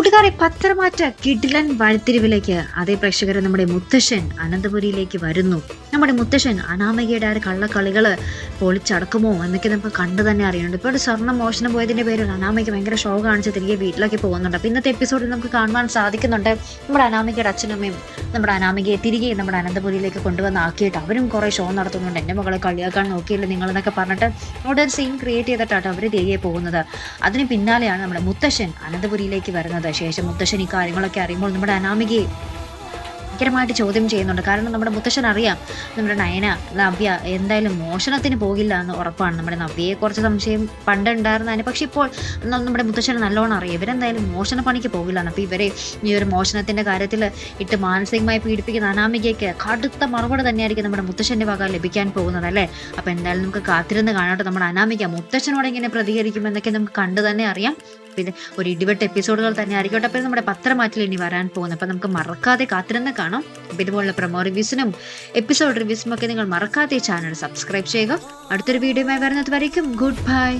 കൂട്ടുകാരെ, പത്രമാറ്റ കിടിലൻ വഴിത്തിരിവിലേക്ക് അതേ പ്രേക്ഷകരെ നമ്മുടെ മുത്തശ്ശൻ അനന്തപുരിയിലേക്ക് വരുന്നു. നമ്മുടെ മുത്തശ്ശൻ അനാമികയുടെ ആ കള്ളക്കളികള് പൊളിച്ചടക്കുമോ എന്നൊക്കെ നമുക്ക് കണ്ടു തന്നെ അറിയുന്നുണ്ട്. ഇപ്പോൾ ഒരു സ്വർണ്ണം മോഷണം പോയതിന്റെ പേരിൽ അനാമിക ഭയങ്കര ഷോ കാണിച്ച് തിരികെ വീട്ടിലേക്ക് പോകുന്നുണ്ട്. അപ്പൊ ഇന്നത്തെ എപ്പിസോഡിൽ നമുക്ക് കാണുവാൻ സാധിക്കുന്നുണ്ട് നമ്മുടെ അനാമികയുടെ അച്ഛനമ്മയും നമ്മുടെ അനാമികയെ തിരികെ നമ്മുടെ അനന്തപുരിയിലേക്ക് കൊണ്ടുവന്നാക്കിയിട്ട് അവരും കുറെ ഷോ നടത്തുന്നുണ്ട്. എന്റെ മകളെ കളിയാക്കാൻ നോക്കിയില്ല നിങ്ങളെന്നൊക്കെ പറഞ്ഞിട്ട് അവിടെ ഒരു സീൻ ക്രിയേറ്റ് ചെയ്തിട്ടാണ് അവർ തിരികെ പോകുന്നത്. അതിന് പിന്നാലെയാണ് നമ്മുടെ മുത്തശ്ശൻ അനന്തപുരിയിലേക്ക് വരുന്നത്. ശേഷം മുത്തശ്ശൻ ഈ കാര്യങ്ങളൊക്കെ അറിയുമ്പോൾ നമ്മുടെ അനാമികയെ ഭയങ്കരമായിട്ട് ചോദ്യം ചെയ്യുന്നുണ്ട്. കാരണം നമ്മുടെ മുത്തശ്ശൻ അറിയാം നമ്മുടെ നവ്യ എന്തായാലും മോഷണത്തിന് പോകില്ല എന്ന് ഉറപ്പാണ്. നമ്മുടെ നവ്യയെ കുറച്ച് സംശയം പണ്ട് ഉണ്ടായിരുന്നതിന്, പക്ഷെ ഇപ്പോൾ നമ്മുടെ മുത്തശ്ശന് നല്ലോണം അറിയാം ഇവരെന്തായാലും മോഷണ പണിക്ക് പോകില്ല. അപ്പോൾ ഇവരെ ഈ ഒരു മോഷണത്തിന്റെ കാര്യത്തിൽ ഇട്ട് മാനസികമായി പീഡിപ്പിക്കുന്ന അനാമികയ്ക്ക് കടുത്ത മറുപടി തന്നെയായിരിക്കും നമ്മുടെ മുത്തശ്ശന്റെ വക ലഭിക്കാൻ പോകുന്നത് അല്ലേ. അപ്പൊ എന്തായാലും നമുക്ക് കാത്തിരുന്ന് കാണട്ടെ നമ്മുടെ അനാമിക മുത്തശ്ശനോട് എങ്ങനെ പ്രതികരിക്കുമെന്നൊക്കെ നമുക്ക് കണ്ടു തന്നെ അറിയാം. പിന്നെ ഒരു ഇടിവെട്ട് എപ്പിസോഡുകൾ തന്നെ ആയിരിക്കട്ടെ. അപ്പം നമ്മുടെ പത്രമാറ്റിൽ ഇനി വരാൻ പോകുന്നത്. അപ്പം നമുക്ക് മറക്കാതെ കാത്തിരുന്ന് കാണാം. അപ്പം ഇതുപോലുള്ള പ്രൊമോ റിവ്യൂസിനും എപ്പിസോഡ് റിവ്യൂസിനും ഒക്കെ നിങ്ങൾ മറക്കാതെ ചാനൽ സബ്സ്ക്രൈബ് ചെയ്യുക. അടുത്തൊരു വീഡിയോയുമായി വരുന്നത് വരയ്ക്കും ഗുഡ് ബൈ.